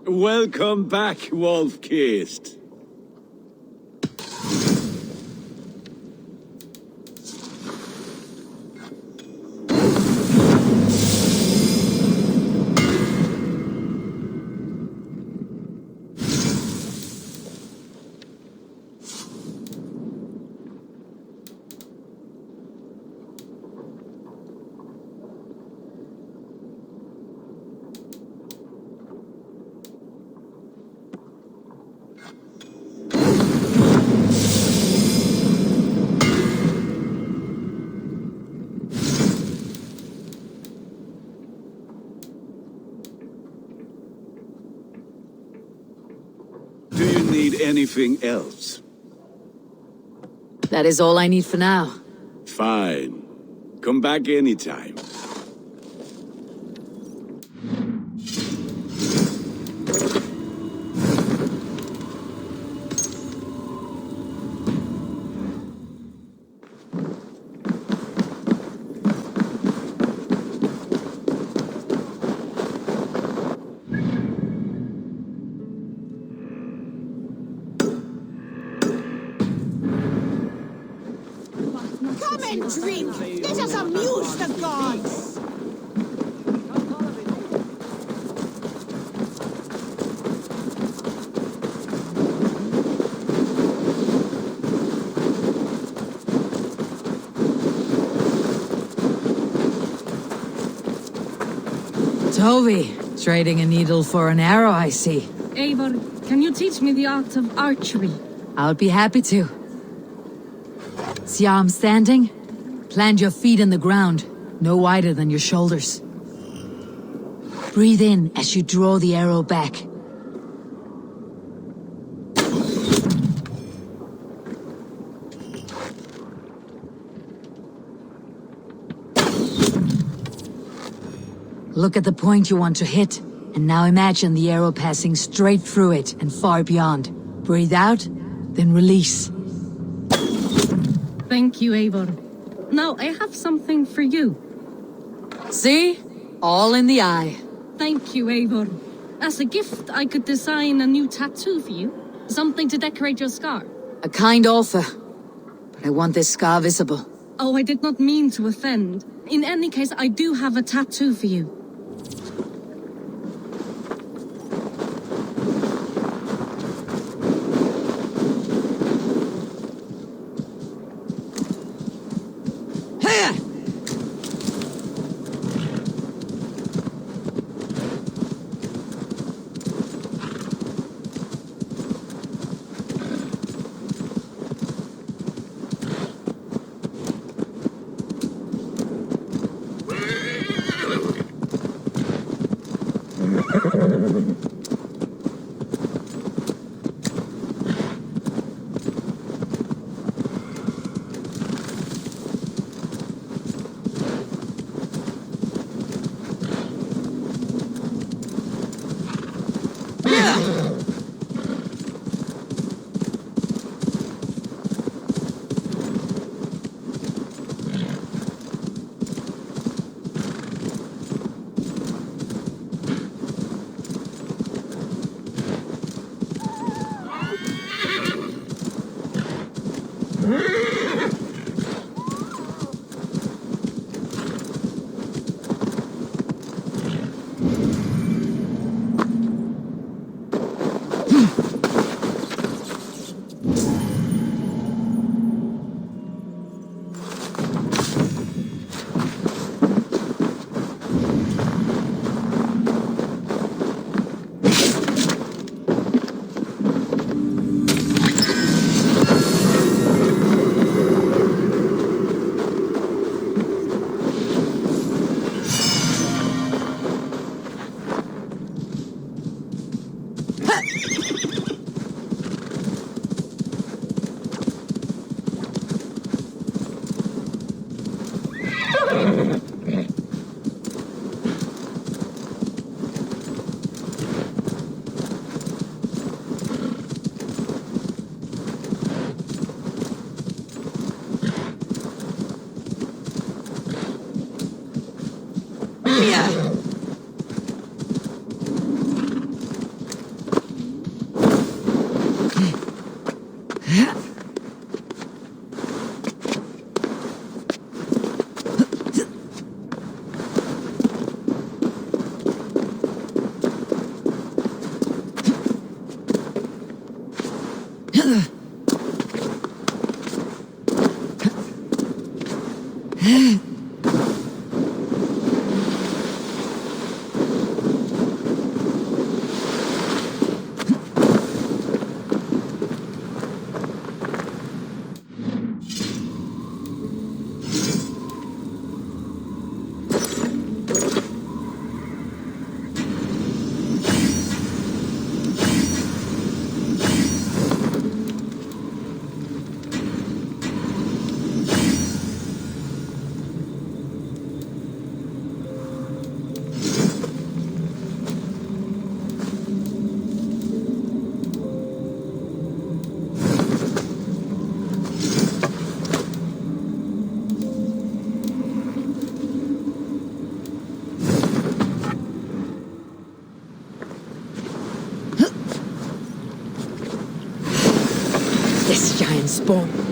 Welcome back, Wolf-Kissed. Do you need anything else? That is all I need for now. Fine. Come back anytime. Come and drink! Let us amuse the gods! Kjotve, trading a needle for an arrow, I see. Eivor, can you teach me the art of archery? I'll be happy to. See how I'm standing? Plant your feet in the ground, no wider than your shoulders. Breathe in as you draw the arrow back. Look at the point you want to hit, and now imagine the arrow passing straight through it and far beyond. Breathe out, then release. Thank you, Eivor. Now I have something for you. See? All in the eye. Thank you, Eivor. As a gift, I could design a new tattoo for you. Something to decorate your scar. A kind offer. But I want this scar visible. Oh, I did not mean to offend. In any case, I do have a tattoo for you. crossbow.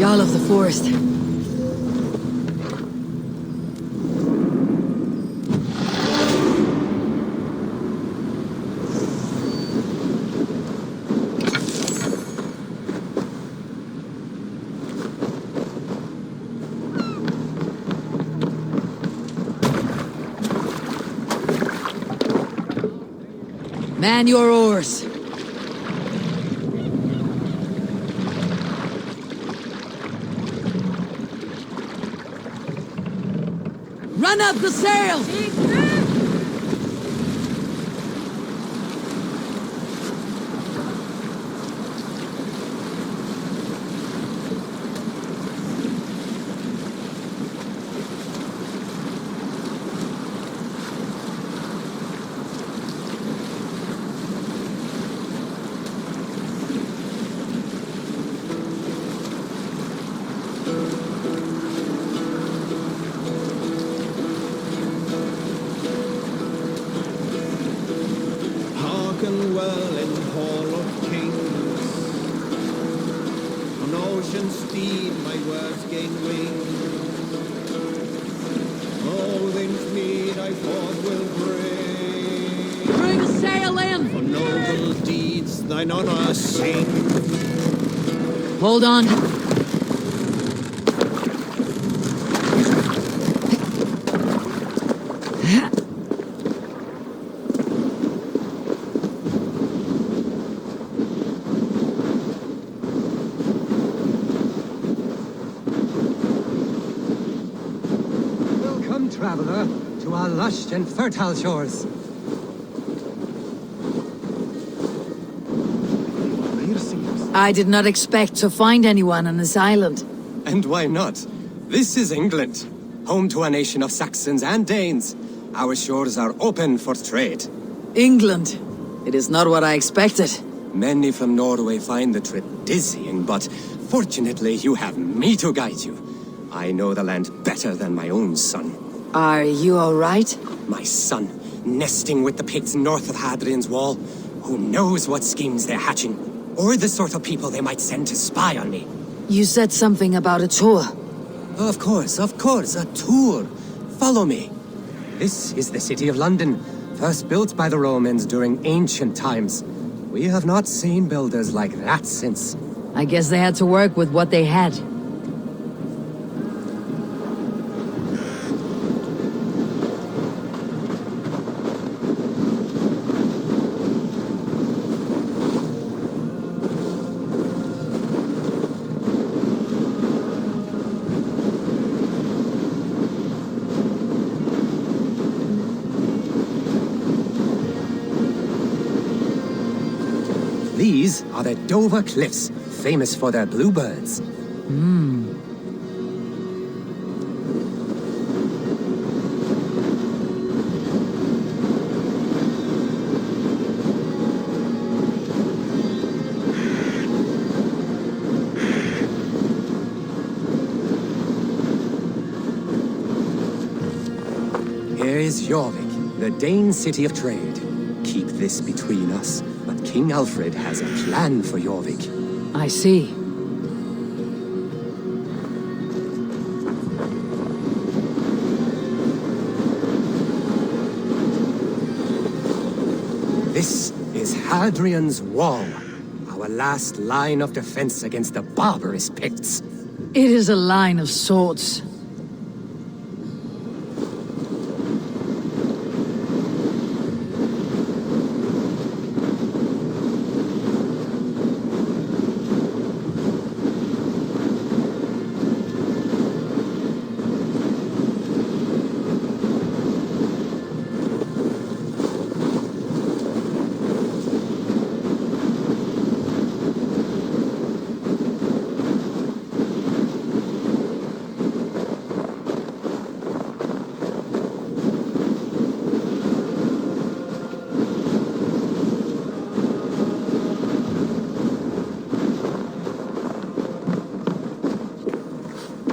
Jarl of the forest. Man your oars. Run up the sail! Well in Hall of Kings, on ocean steed my words gain wings. Odin's mead I forth will bring. Bring a sail in! For noble deeds thine honor sing. Hold on. Traveler, to our lush and fertile shores. I did not expect to find anyone on this island. And why not? This is England, home to a nation of Saxons and Danes. Our shores are open for trade. England. It is not what I expected. Many from Norway find the trip dizzying, but fortunately you have me to guide you. I know the land better than my own son. Are you all right? My son, nesting with the Picts north of Hadrian's Wall. Who knows what schemes they're hatching, or the sort of people they might send to spy on me. You said something about a tour. Of course, a tour. Follow me. This is the city of London, first built by the Romans during ancient times. We have not seen builders like that since. I guess they had to work with what they had. These are the Dover Cliffs, famous for their bluebirds. Here is Jorvik, the Dane city of trade. Keep this between us, but King Alfred has a plan for Jorvik. I see. This is Hadrian's Wall, our last line of defense against the barbarous Picts. It is a line of swords.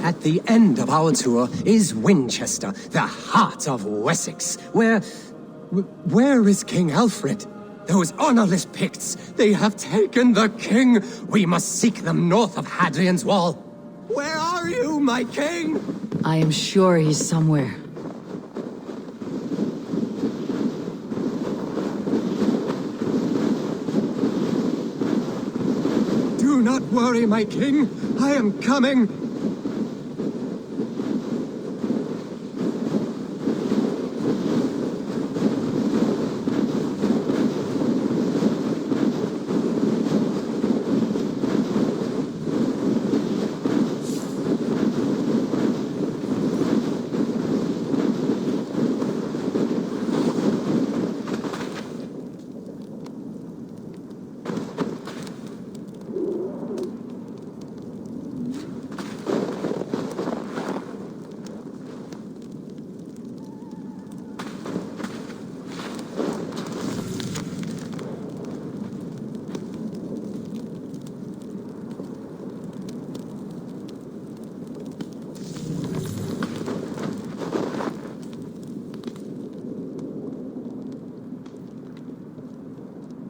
At the end of our tour is Winchester, the heart of Wessex, where is King Alfred? Those honorless Picts, they have taken the king. We must seek them north of Hadrian's Wall. Where are you, my king? I am sure he's somewhere. Do not worry, my king. I am coming.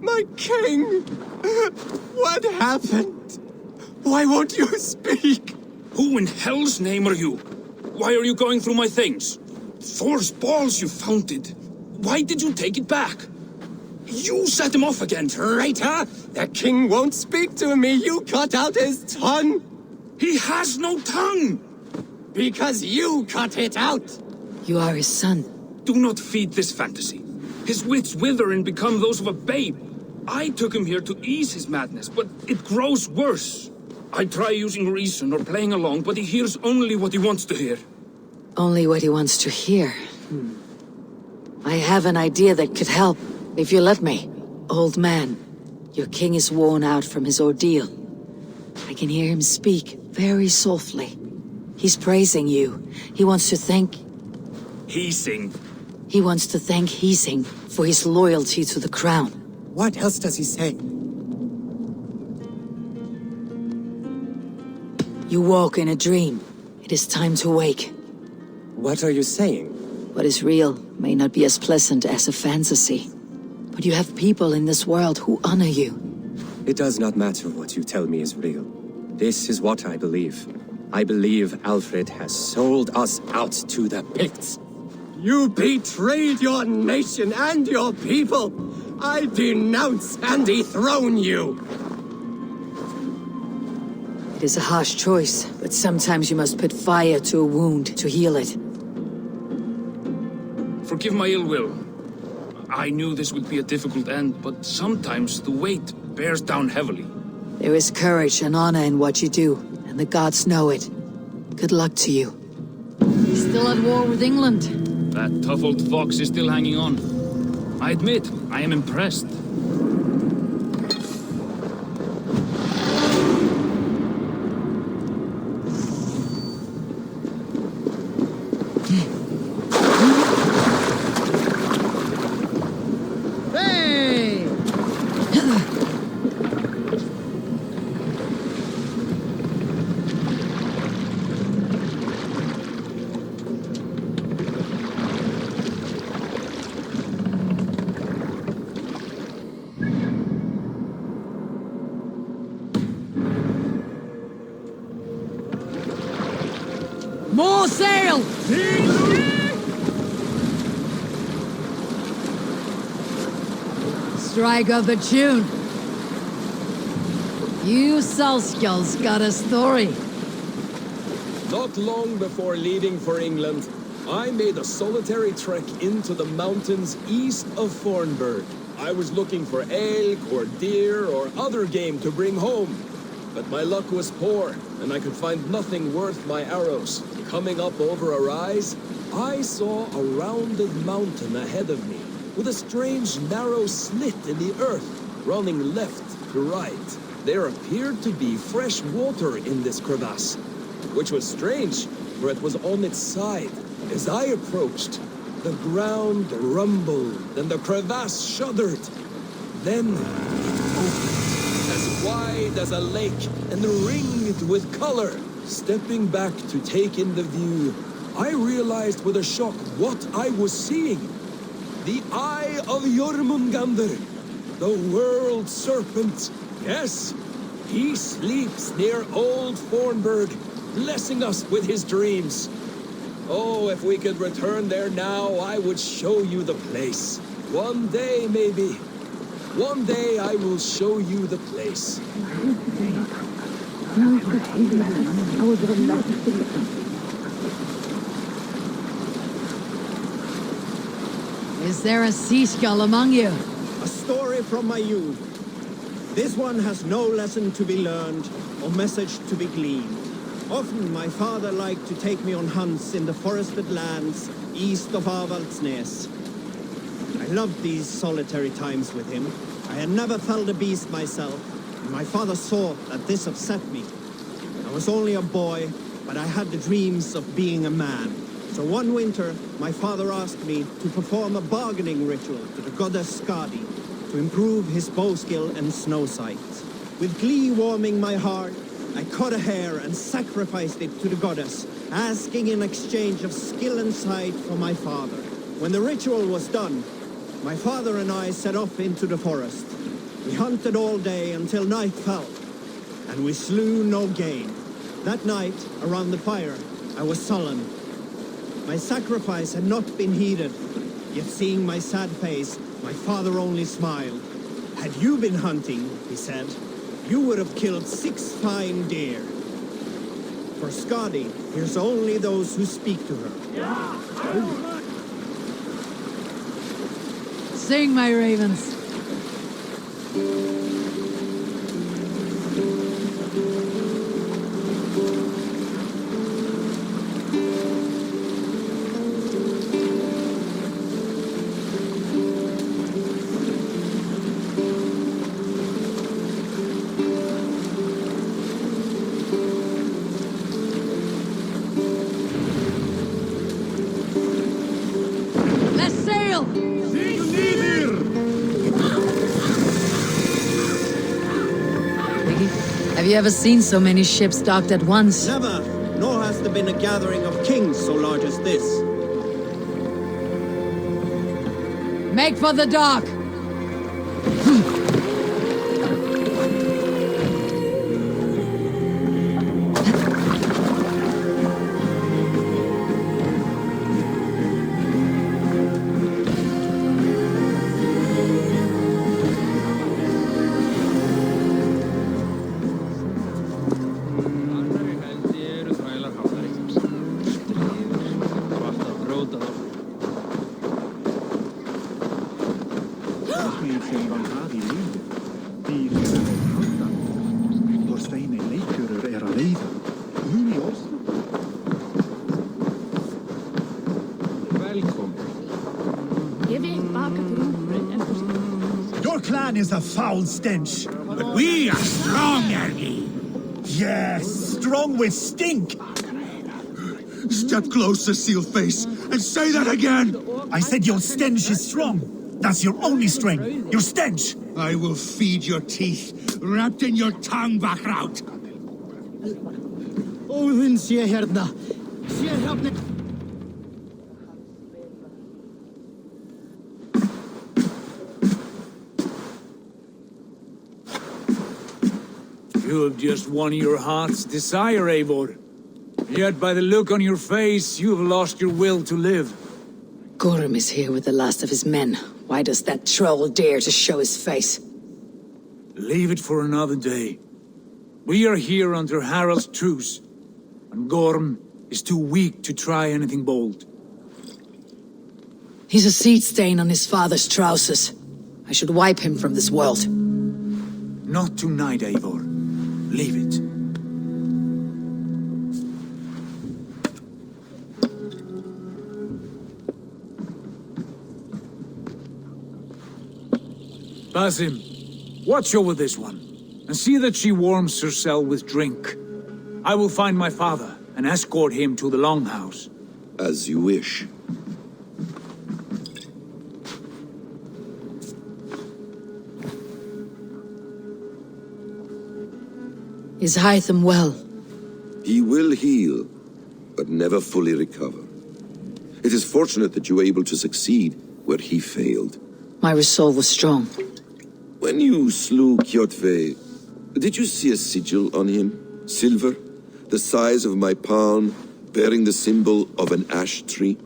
My king! What happened? Why won't you speak? Who in hell's name are you? Why are you going through my things? Thor's balls, you found it. Why did you take it back? You set him off again. Traitor! The king won't speak to me. You cut out his tongue. He has no tongue! Because you cut it out. You are his son. Do not feed this fantasy. His wits wither and become those of a babe. I took him here to ease his madness, but it grows worse. I try using reason or playing along, but he hears only what he wants to hear. Only what he wants to hear. I have an idea that could help, if you let me. Old man, your king is worn out from his ordeal. I can hear him speak very softly. He's praising you. He wants to thank Hising for his loyalty to the crown. What else does he say? You woke in a dream. It is time to wake. What are you saying? What is real may not be as pleasant as a fantasy. But you have people in this world who honor you. It does not matter what you tell me is real. This is what I believe. I believe Alfred has sold us out to the Picts. You betrayed your nation and your people! I denounce and dethrone you! It is a harsh choice, but sometimes you must put fire to a wound to heal it. Forgive my ill will. I knew this would be a difficult end, but sometimes the weight bears down heavily. There is courage and honor in what you do, and the gods know it. Good luck to you. He's still at war with England. That tough old fox is still hanging on. I admit, I am impressed. Hey! More sail! Strike up a tune. You Salskulls got a story. Not long before leaving for England, I made a solitary trek into the mountains east of Fornburg. I was looking for elk or deer or other game to bring home. But my luck was poor, and I could find nothing worth my arrows. Coming up over a rise, I saw a rounded mountain ahead of me, with a strange narrow slit in the earth, running left to right. There appeared to be fresh water in this crevasse, which was strange, for it was on its side. As I approached, the ground rumbled, and the crevasse shuddered. Then it opened, as wide as a lake, and ringed with color. Stepping back to take in the view, I realized with a shock what I was seeing. The Eye of Jormungandr, the world serpent. Yes, he sleeps near old Fornburg, blessing us with his dreams. Oh, if we could return there now, I would show you the place. One day, maybe. One day I will show you the place. Is there a sea skull among you? A story from my youth. This one has no lesson to be learned or message to be gleaned. Often my father liked to take me on hunts in the forested lands east of Avaldsnes. I loved these solitary times with him. I had never felled a beast myself, and my father saw that this upset me. I was only a boy, but I had the dreams of being a man. So one winter, my father asked me to perform a bargaining ritual to the goddess Skadi to improve his bow skill and snow sight. With glee warming my heart, I cut a hare and sacrificed it to the goddess, asking in exchange of skill and sight for my father. When the ritual was done, my father and I set off into the forest. We hunted all day until night fell, and we slew no game. That night, around the fire, I was sullen. My sacrifice had not been heeded, yet seeing my sad face, my father only smiled. Had you been hunting, he said, you would have killed 6 fine deer. For Skadi hears only those who speak to her. Sing, my ravens. Have you ever seen so many ships docked at once? Never, nor has there been a gathering of kings so large as this. Make for the dock! Your clan is a foul stench, but we are strong, Ergi. Yes, strong with stink. Step closer, seal-face, and say that again! I said your stench is strong. That's your only strength. Your stench. I will feed your teeth, wrapped in your tongue, Vahalla. Odin sé hérna. Sé hérna. You have just won your heart's desire, Eivor. Yet by the look on your face, you have lost your will to live. Gorm is here with the last of his men. Why does that troll dare to show his face? Leave it for another day. We are here under Harald's truce, and Gorm is too weak to try anything bold. He's a seed stain on his father's trousers. I should wipe him from this world. Not tonight, Eivor. Leave it. Basim, watch over this one, and see that she warms herself with drink. I will find my father and escort him to the Longhouse. As you wish. Is Hytham well? He will heal, but never fully recover. It is fortunate that you were able to succeed where he failed. My resolve was strong. When you slew Kjotve, did you see a sigil on him? Silver, the size of my palm, bearing the symbol of an ash tree?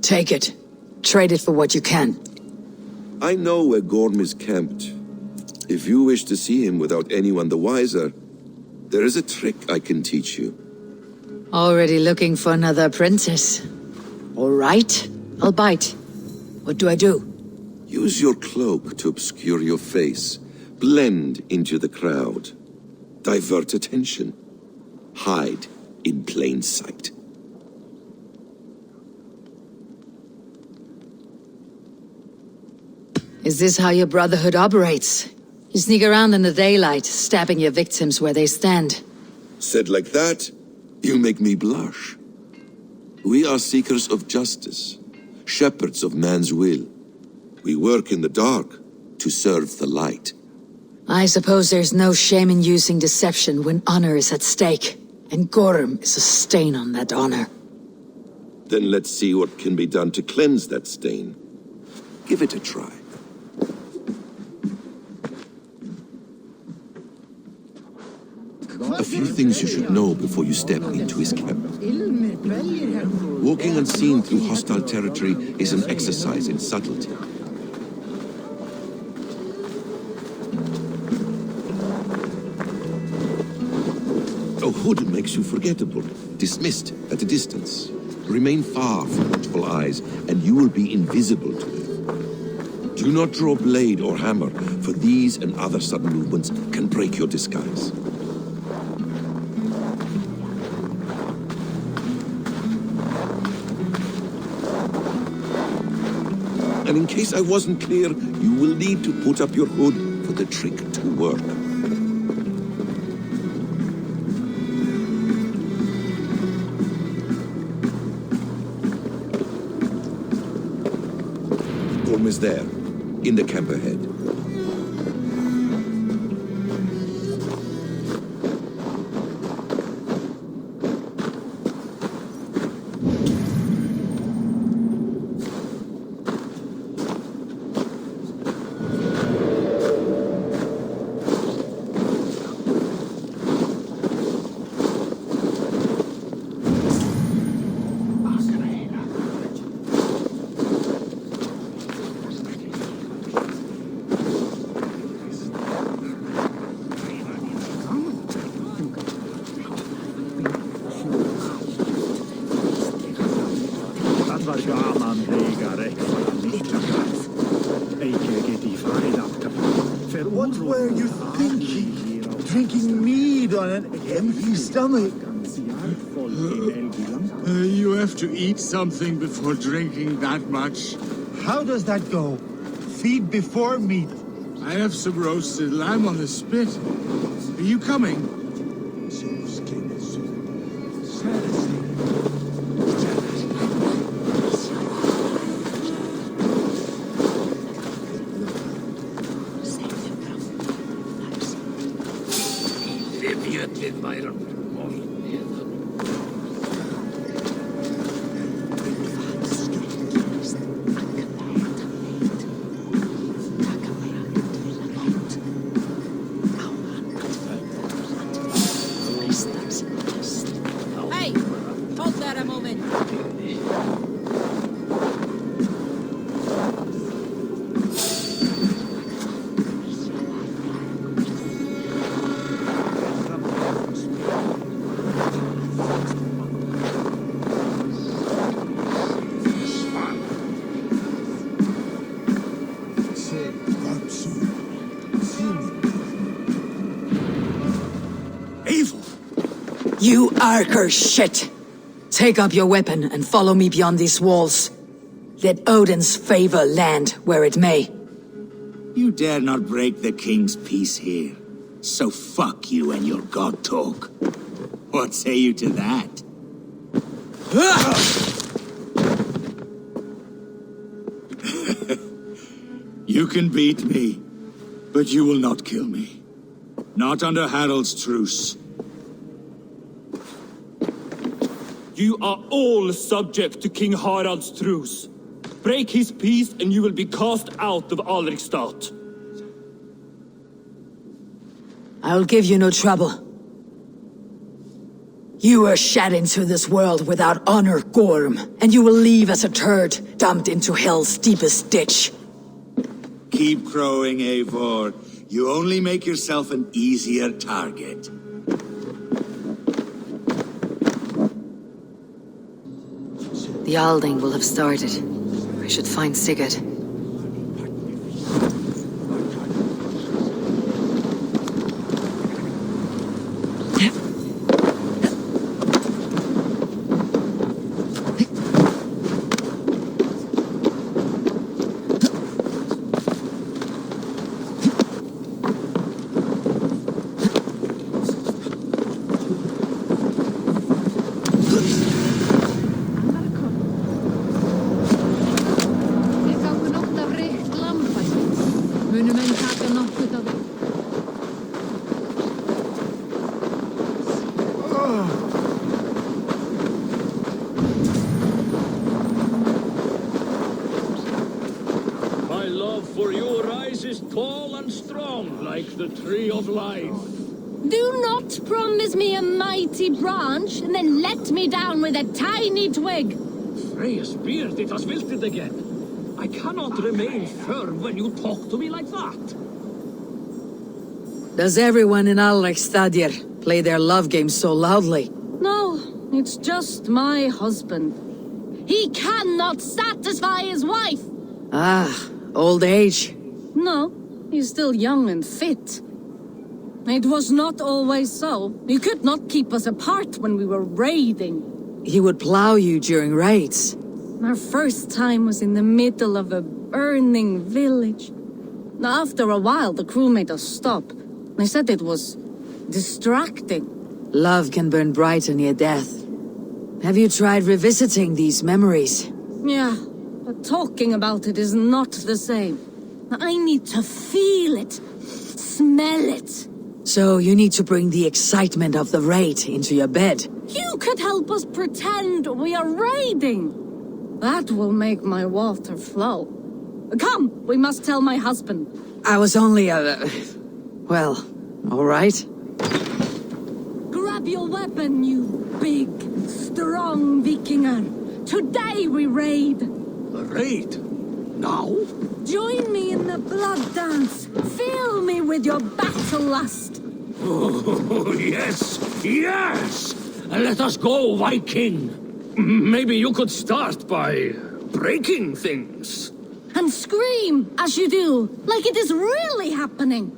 Take it. Trade it for what you can. I know where Gorm is camped. If you wish to see him without anyone the wiser, there is a trick I can teach you. Already looking for another apprentice. All right, I'll bite. What do I do? Use your cloak to obscure your face. Blend into the crowd. Divert attention. Hide in plain sight. Is this how your Brotherhood operates? You sneak around in the daylight, stabbing your victims where they stand. Said like that, you make me blush. We are seekers of justice, shepherds of man's will. We work in the dark to serve the light. I suppose there's no shame in using deception when honor is at stake, and Gorm is a stain on that honor. Then let's see what can be done to cleanse that stain. Give it a try. A few things you should know before you step into his camp. Walking unseen through hostile territory is an exercise in subtlety. A hood makes you forgettable, dismissed at a distance. Remain far from watchful eyes, and you will be invisible to them. Do not draw blade or hammer, for these and other sudden movements can break your disguise. And in case I wasn't clear, you will need to put up your hood for the trick to work. Gorm is there, in the camp ahead. What were you thinking? Drinking mead on an empty stomach? You have to eat something before drinking that much. How does that go? Feed before meat. I have some roasted lamb on the spit. Are you coming? You archer shit! Take up your weapon and follow me beyond these walls. Let Odin's favor land where it may. You dare not break the king's peace here. So fuck you and your god talk. What say you to that? You can beat me, but you will not kill me. Not under Harald's truce. You are all subject to King Harald's truce. Break his peace and you will be cast out of Alrikstad. I'll give you no trouble. You were shed into this world without honor, Gorm, and you will leave as a turd, dumped into hell's deepest ditch. Keep crowing, Eivor. You only make yourself an easier target. The Alding will have started. I should find Sigurd. My love for you rises tall and strong like the tree of life. Do not promise me a mighty branch and then let me down with a tiny twig. Freya's beard, it has wilted again. I cannot remain firm when you talk to me like that. Does everyone in Alrikstad play their love game so loudly? No, it's just my husband. He cannot satisfy his wife. Ah, old age. No, he's still young and fit. It was not always so. You could not keep us apart when we were raiding. He would plow you during raids. Our first time was in the middle of a burning village. After a while, the crew made us stop. They said it was distracting. Love can burn brighter near death. Have you tried revisiting these memories? Yeah, but talking about it is not the same. I need to feel it, smell it. So you need to bring the excitement of the raid into your bed. You could help us pretend we are raiding. That will make my water flow. Come, we must tell my husband. I was only well, all right. Grab your weapon, you big, strong Vikinger. Today we raid. A raid? Now? Join me in the blood dance. Fill me with your battle lust. Oh, yes, yes! Let us go, Viking. Maybe you could start by breaking things. And scream as you do, like it is really happening.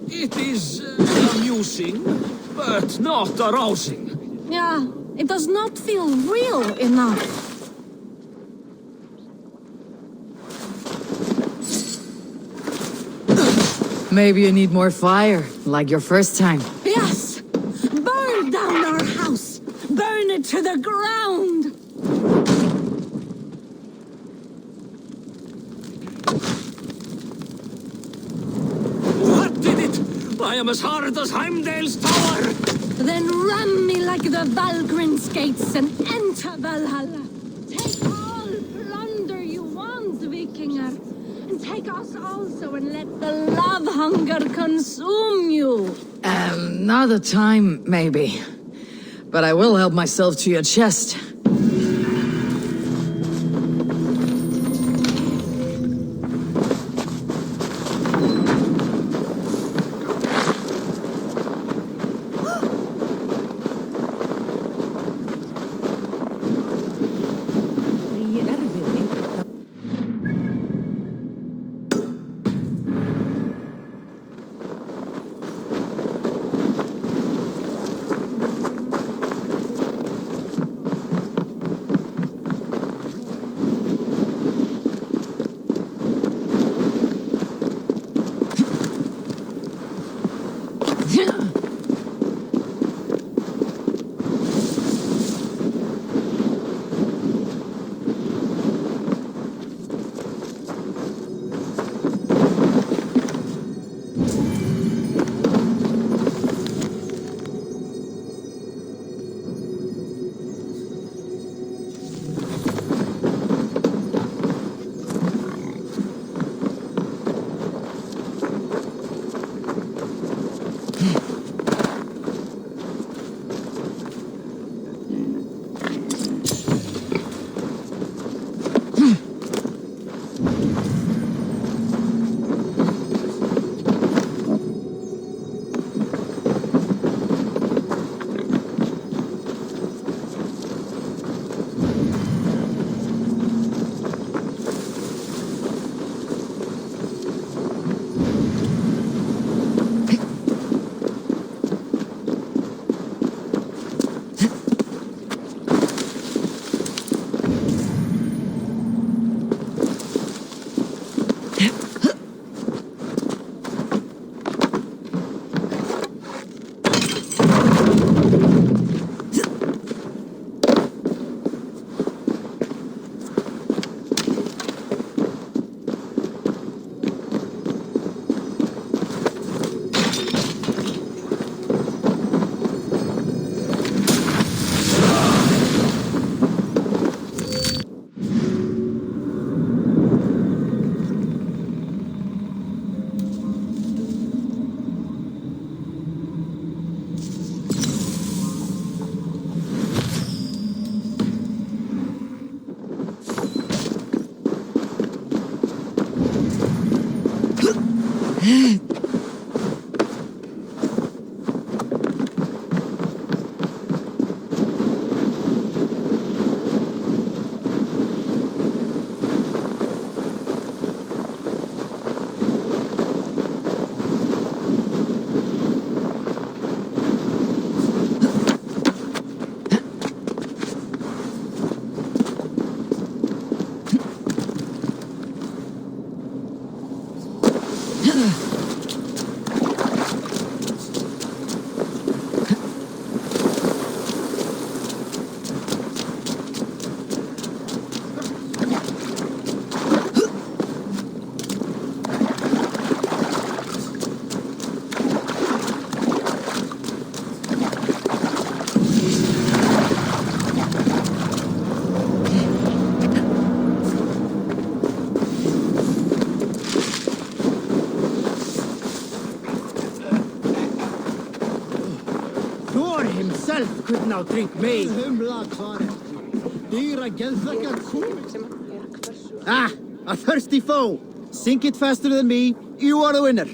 It is amusing, but not arousing. Yeah, it does not feel real enough. Maybe you need more fire, like your first time. Yes! Burn down our house! Burn it to the ground! What did it? I am as hard as Heimdall's tower! Then ram me like the Valgrin's gates and enter Valhalla. Take all plunder you want, Vikinger. And take us also and let the love hunger consume you. Another time, maybe. But I will help myself to your chest. Could now treat me. Ah, a thirsty foe. Sink it faster than me. You are the winner.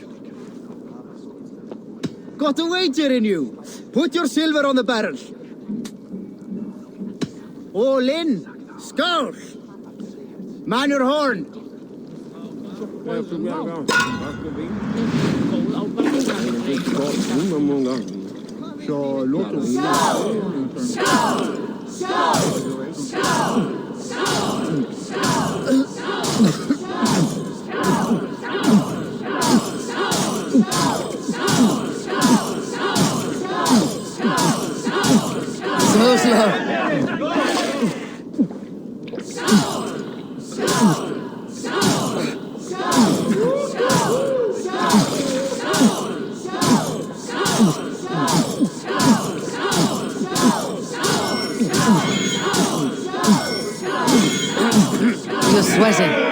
Got a wager in you. Put your silver on the barrel. All in. Skull. Man your horn. So slow. You're sweating.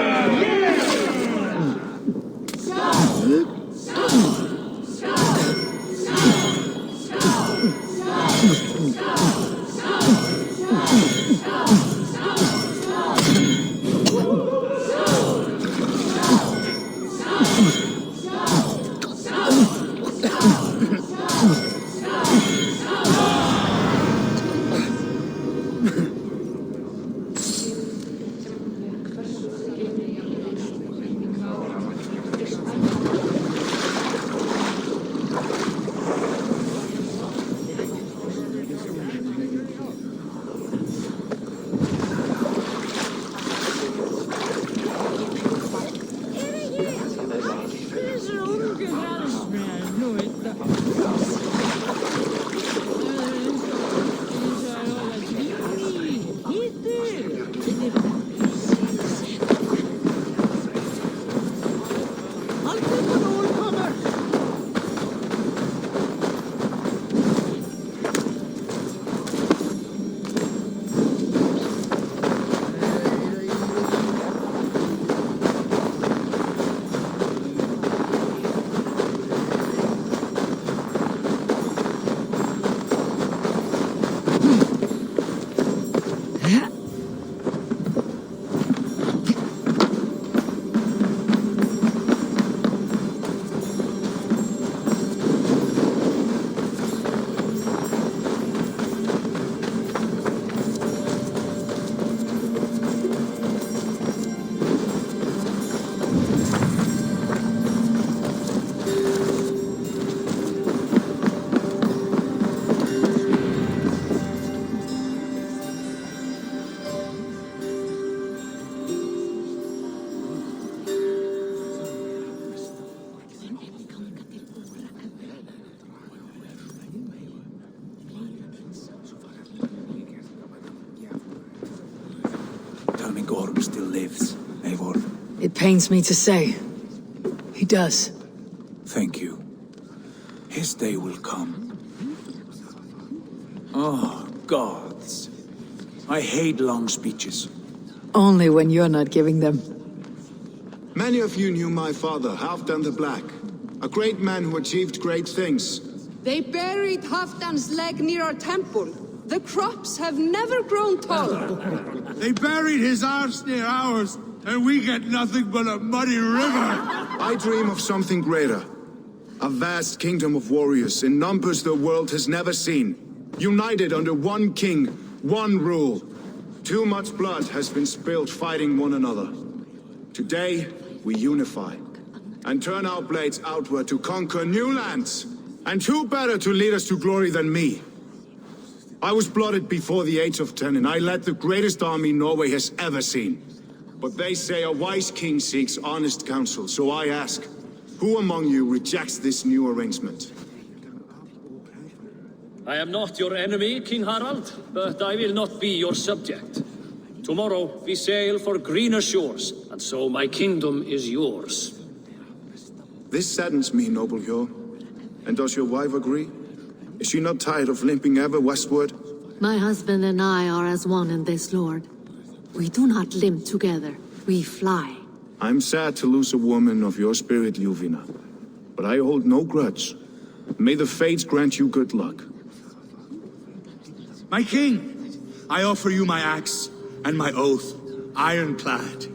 Gorm still lives, Eivor. It pains me to say. He does. Thank you. His day will come. Oh, gods. I hate long speeches. Only when you're not giving them. Many of you knew my father, Halfdan the Black. A great man who achieved great things. They buried Halfdan's leg near our temple. The crops have never grown taller. They buried his arse near ours, and we get nothing but a muddy river. I dream of something greater. A vast kingdom of warriors in numbers the world has never seen. United under one king, one rule. Too much blood has been spilled fighting one another. Today, we unify. And turn our blades outward to conquer new lands. And who better to lead us to glory than me? I was blooded before the age of 10, and I led the greatest army Norway has ever seen. But they say a wise king seeks honest counsel, so I ask, who among you rejects this new arrangement? I am not your enemy, King Harald, but I will not be your subject. Tomorrow we sail for greener shores, and so my kingdom is yours. This saddens me, noble Hjor. And does your wife agree? Is she not tired of limping ever westward? My husband and I are as one in this, Lord. We do not limp together, we fly. I'm sad to lose a woman of your spirit, Ljuvina. But I hold no grudge. May the fates grant you good luck. My king, I offer you my axe and my oath, ironclad.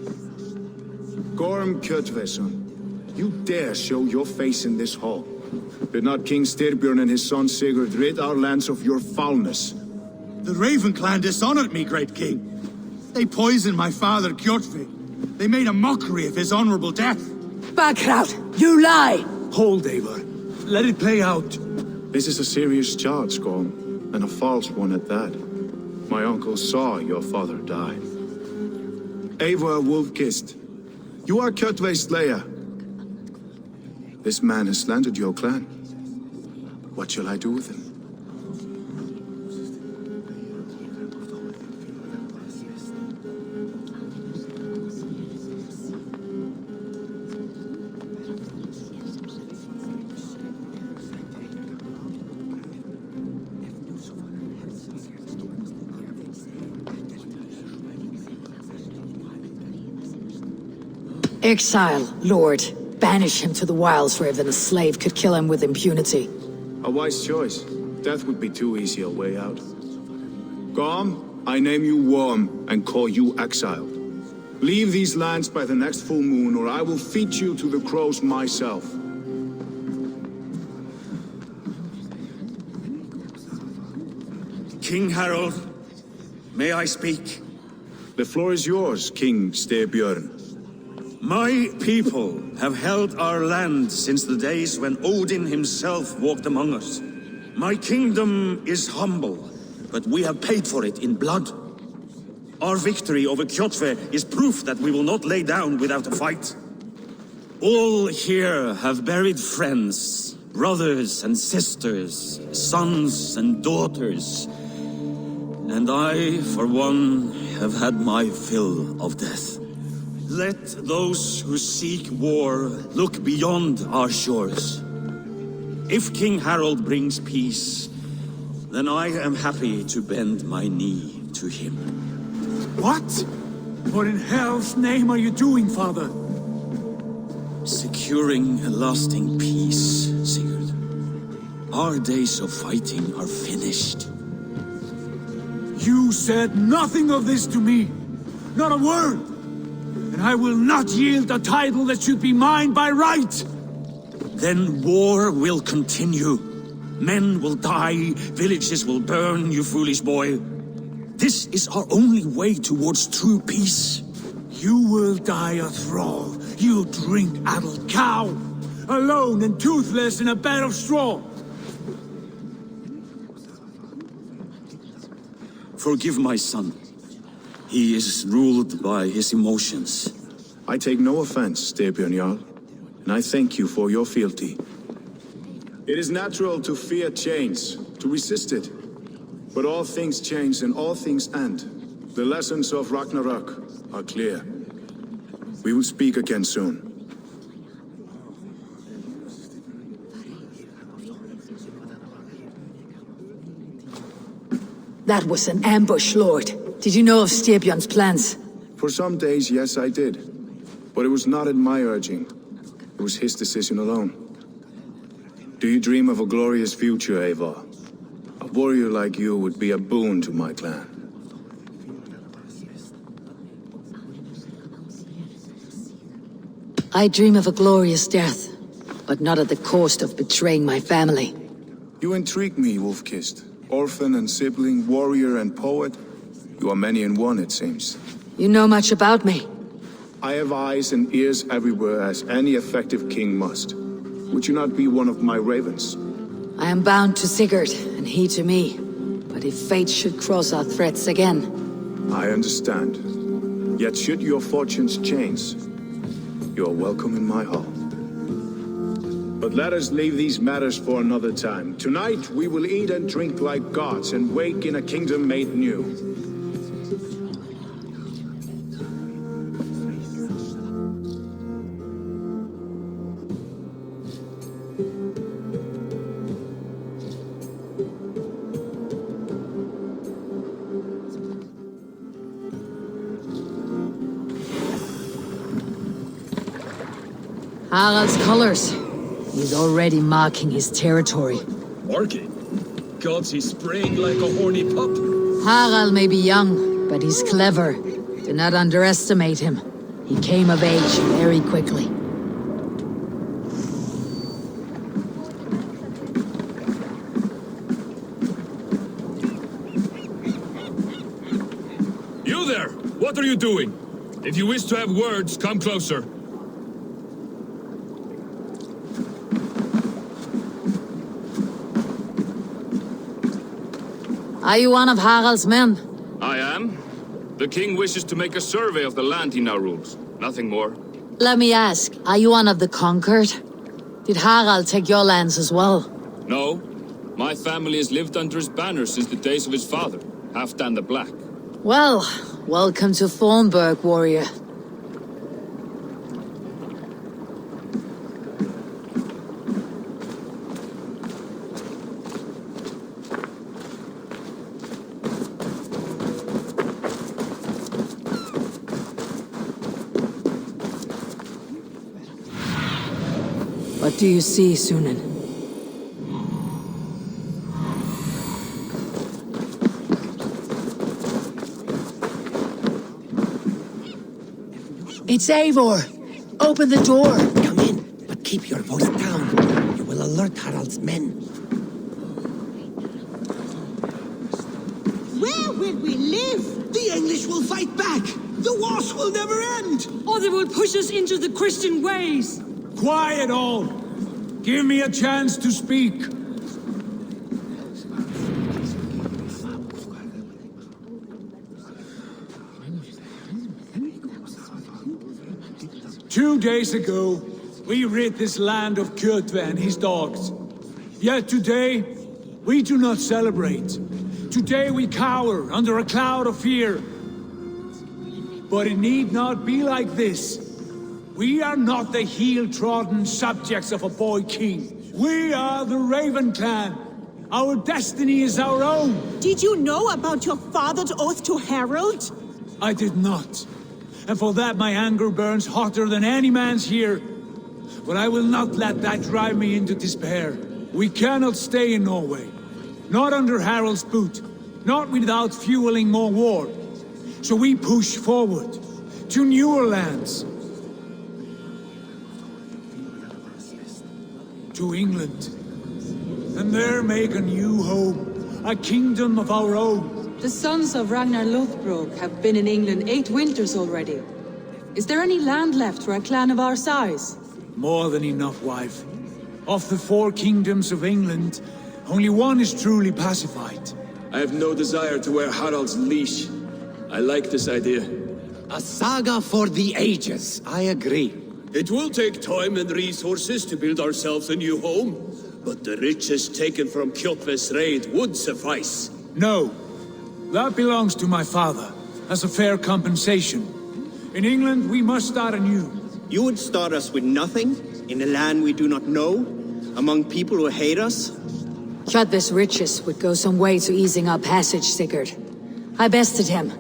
Gorm Kjotve, son. You dare show your face in this hall. Did not King Styrbjorn and his son Sigurd rid our lands of your foulness? The Raven clan dishonored me, great king. They poisoned my father, Kjotve. They made a mockery of his honorable death. Backrout! You lie! Hold, Eivor. Let it play out. This is a serious charge, Gorm, and a false one at that. My uncle saw your father die. Eivor Wolf-Kissed, you are Kjotve's slayer. This man has slandered your clan. What shall I do with him? Exile, Lord. Banish him to the wilds where even a slave could kill him with impunity. A wise choice. Death would be too easy a way out. Gorm, I name you Worm and call you exiled. Leave these lands by the next full moon, or I will feed you to the crows myself. King Harald, may I speak? The floor is yours, King Styrbjorn. My people have held our land since the days when Odin himself walked among us. My kingdom is humble, but we have paid for it in blood. Our victory over Kjotve is proof that we will not lay down without a fight. All here have buried friends, brothers and sisters, sons and daughters. And I, for one, have had my fill of death. Let those who seek war look beyond our shores. If King Harald brings peace, then I am happy to bend my knee to him. What? What in hell's name are you doing, father? Securing a lasting peace, Sigurd. Our days of fighting are finished. You said nothing of this to me. Not a word. And I will not yield a title that should be mine by right! Then war will continue. Men will die, villages will burn, you foolish boy. This is our only way towards true peace. You will die a thrall. You'll drink addled cow. Alone and toothless in a bed of straw. Forgive my son. He is ruled by his emotions. I take no offense, Styrbjorn Jarl, and I thank you for your fealty. It is natural to fear change, to resist it. But all things change and all things end. The lessons of Ragnarok are clear. We will speak again soon. That was an ambush, Lord. Did you know of Styrbjorn's plans? For some days, yes, I did. But it was not at my urging. It was his decision alone. Do you dream of a glorious future, Eivor? A warrior like you would be a boon to my clan. I dream of a glorious death, but not at the cost of betraying my family. You intrigue me, Wolf-Kissed. Orphan and sibling, warrior and poet. You are many in one, it seems. You know much about me. I have eyes and ears everywhere, as any effective king must. Would you not be one of my ravens? I am bound to Sigurd, and he to me. But if fate should cross our threads again... I understand. Yet should your fortunes change, you are welcome in my hall. But let us leave these matters for another time. Tonight we will eat and drink like gods and wake in a kingdom made new. Harald's colors. He's already marking his territory. Marking? Gods, he's spraying like a horny pup. Harald may be young, but he's clever. Do not underestimate him. He came of age very quickly. You there! What are you doing? If you wish to have words, come closer. Are you one of Harald's men? I am. The king wishes to make a survey of the land he now rules. Nothing more. Let me ask, are you one of the conquered? Did Harald take your lands as well? No. My family has lived under his banner since the days of his father, Halfdan the Black. Well, welcome to Thornburg, warrior. What do you see, Sunan? It's Eivor! Open the door! Come in, but keep your voice down. You will alert Harald's men. Where will we live? The English will fight back! The wars will never end! Or they will push us into the Christian ways! Quiet all! Give me a chance to speak. 2 days ago, we rid this land of Kjotve and his dogs. Yet today, we do not celebrate. Today we cower under a cloud of fear. But it need not be like this. We are not the heel-trodden subjects of a boy king. We are the Raven clan. Our destiny is our own. Did you know about your father's oath to Harold? I did not. And for that my anger burns hotter than any man's here. But I will not let that drive me into despair. We cannot stay in Norway. Not under Harold's boot. Not without fueling more war. So we push forward to newer lands. To England. And there make a new home. A kingdom of our own. The sons of Ragnar Lothbrok have been in England 8 winters already. Is there any land left for a clan of our size? More than enough, wife. Of the 4 kingdoms of England, only one is truly pacified. I have no desire to wear Harald's leash. I like this idea. A saga for the ages, I agree. It will take time and resources to build ourselves a new home, but the riches taken from Kjotve's raid would suffice. No. That belongs to my father, as a fair compensation. In England, we must start anew. You would start us with nothing, in a land we do not know, among people who hate us? Kjotve's riches would go some way to easing our passage, Sigurd. I bested him.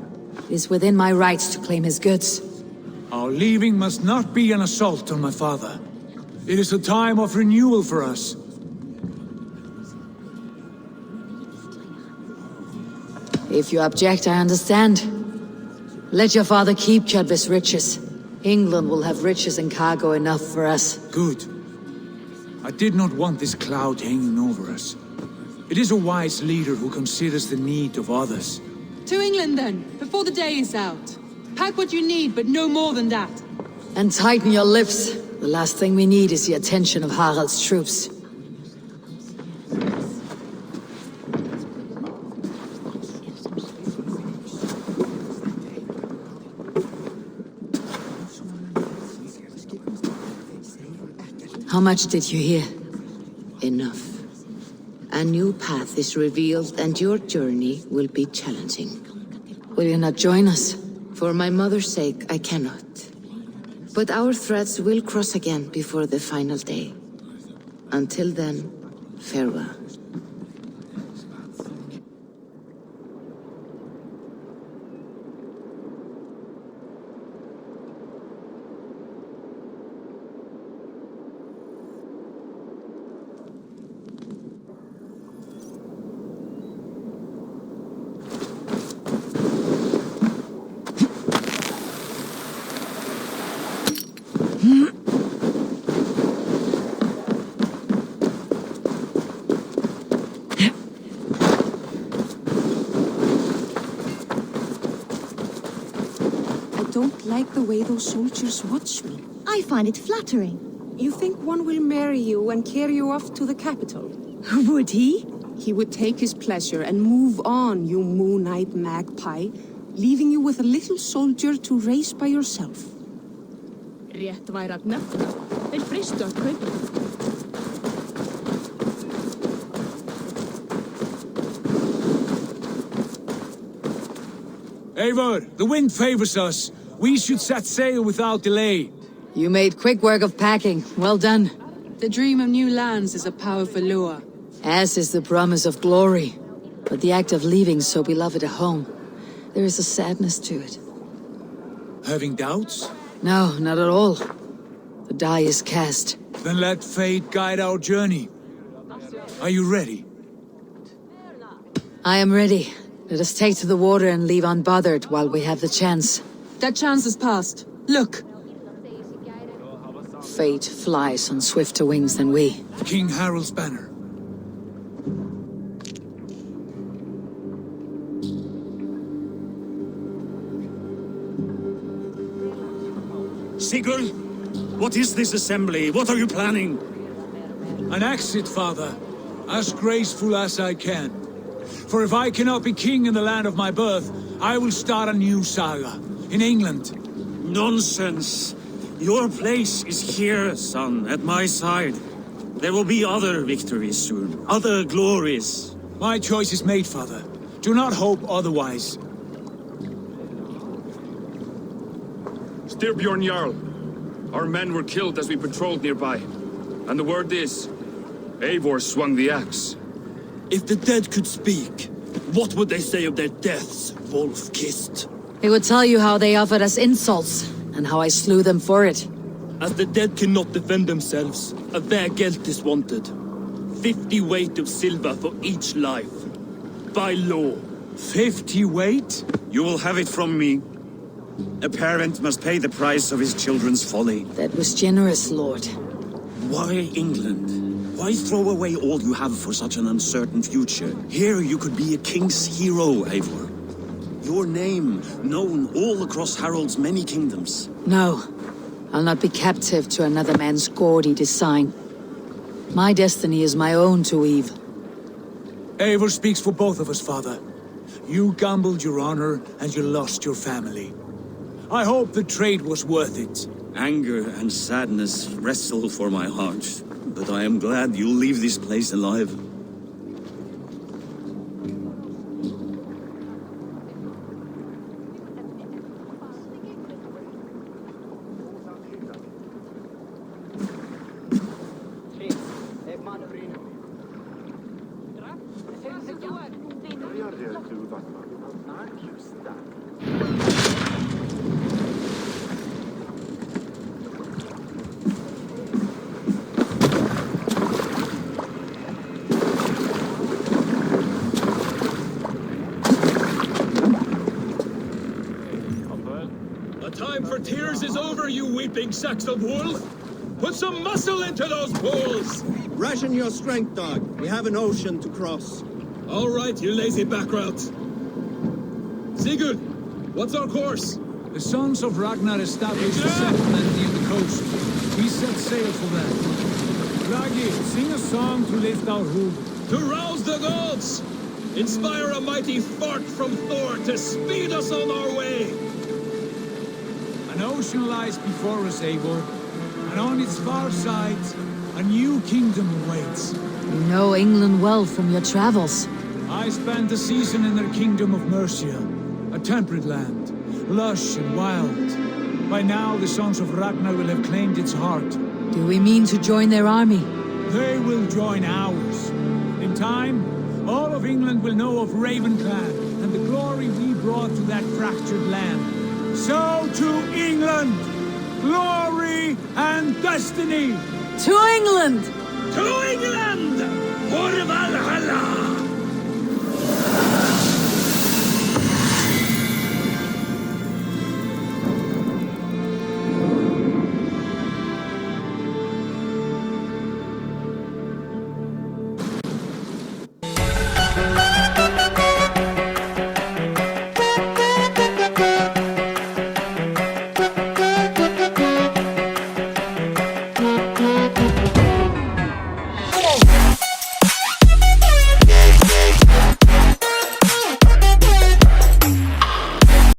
It is within my rights to claim his goods. Our leaving must not be an assault on my father. It is a time of renewal for us. If you object, I understand. Let your father keep Kjotve's riches. England will have riches and cargo enough for us. Good. I did not want this cloud hanging over us. It is a wise leader who considers the need of others. To England then, before the day is out. Pack what you need, but no more than that. And tighten your lips. The last thing we need is the attention of Harald's troops. How much did you hear? Enough. A new path is revealed and your journey will be challenging. Will you not join us? For my mother's sake, I cannot. But our threads will cross again before the final day. Until then, farewell. I don't like the way those soldiers watch me. I find it flattering. You think one will marry you and carry you off to the capital? Would he? He would take his pleasure and move on, you moon-eyed magpie, leaving you with a little soldier to raise by yourself. Rétt væri að nefna. Þeir fristu að kaupa. Eivor, the wind favors us. We should set sail without delay. You made quick work of packing. Well done. The dream of new lands is a powerful lure. As is the promise of glory. But the act of leaving so beloved a home, there is a sadness to it. Having doubts? No, not at all. The die is cast. Then let fate guide our journey. Are you ready? I am ready. Let us take to the water and leave unbothered while we have the chance. That chance is past. Look! Fate flies on swifter wings than we. King Harald's banner. Sigurd, what is this assembly? What are you planning? An exit, father. As graceful as I can. For if I cannot be king in the land of my birth, I will start a new saga. In England. Nonsense. Your place is here, son, at my side. There will be other victories soon. Other glories. My choice is made, father. Do not hope otherwise. Styrbjorn Jarl. Our men were killed as we patrolled nearby. And the word is, Eivor swung the axe. If the dead could speak, what would they say of their deaths, wolf-kissed? They would tell you how they offered us insults, and how I slew them for it. As the dead cannot defend themselves, a vergelt is wanted. 50 weight of silver for each life. By law. 50 weight? You will have it from me. A parent must pay the price of his children's folly. That was generous, Lord. Why England? Why throw away all you have for such an uncertain future? Here you could be a king's hero, Eivor. Your name known all across Harald's many kingdoms. No, I'll not be captive to another man's gaudy design. My destiny is my own to weave. Eivor speaks for both of us, father. You gambled your honor, and you lost your family. I hope the trade was worth it. Anger and sadness wrestle for my heart, but I am glad you'll leave this place alive. The time for tears is over, you weeping sacks of wool! Put some muscle into those bulls! Ration your strength, dog. We have an ocean to cross. All right, you lazy backrout. Sigurd, what's our course? The sons of Ragnar established a settlement near the coast. We set sail for them. Ragi, sing a song to lift our hood. To rouse the gods! Inspire a mighty fart from Thor to speed us on our way! An ocean lies before us, Eivor, and on its far sides, a new kingdom awaits. You know England well from your travels. I spent a season in their kingdom of Mercia, a temperate land, lush and wild. By now, the sons of Ragnar will have claimed its heart. Do we mean to join their army? They will join ours. In time, all of England will know of Ravenclan and the glory we brought to that fractured land. So to England! Glory and destiny! To England! To England! For Valhalla!